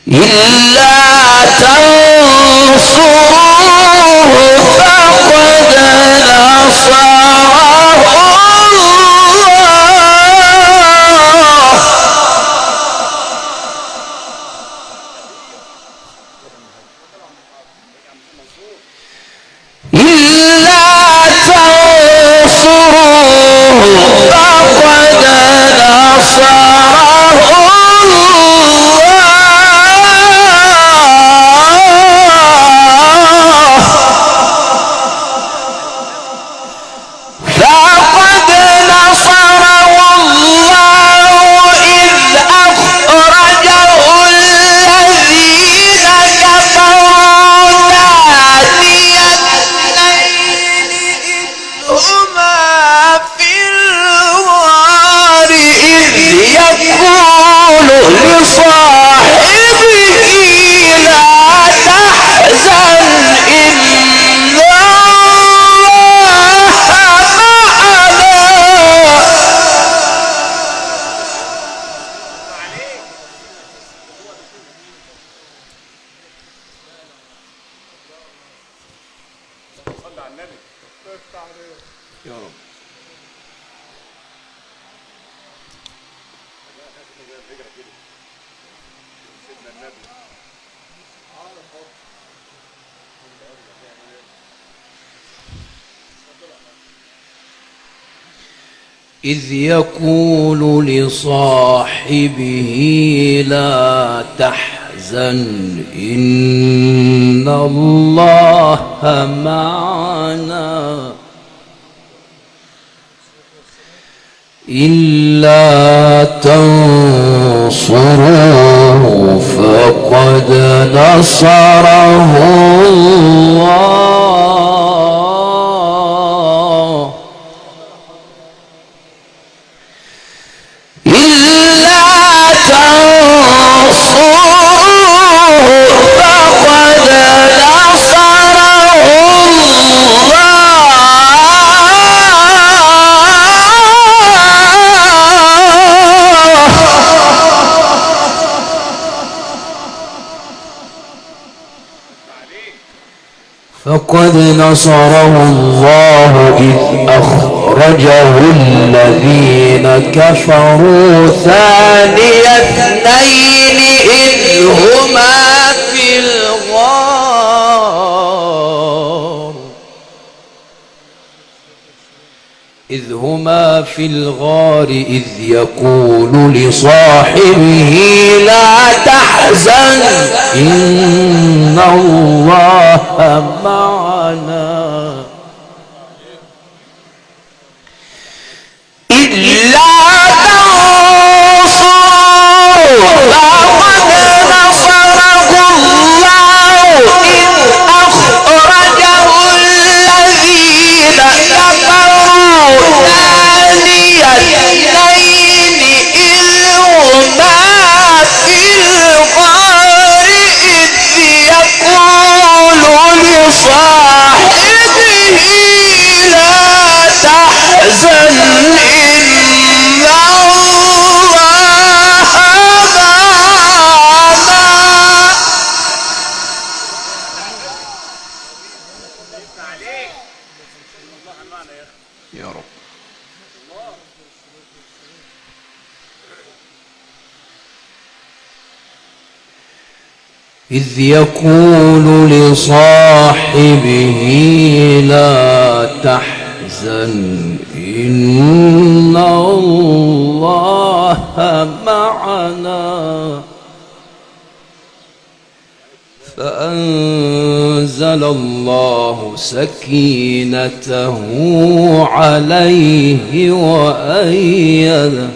إلا تنصروه فقد إذ يقول لصاحبه لا تحزن إن الله معنا إلا تنصروه فقد نصره الله إلا تنصروه فقد نصره فقد نصره الله إذ أخرجه الذين كفروا ثاني اثنين إذ هما في الغار إذ يقول لصاحبه لا تحزن إن الله معنا إلا تنصروه فقد نصره الله إذ أخرجه الذين كفروا ثاني اثنين إذ هما في الغار إذ يقول لصاحبه لا تحزن إن الله معنا يا رب. إذ يقول لصاحبه لا تحزن إن الله معنا فأنزل الله سكينته عليه وأيده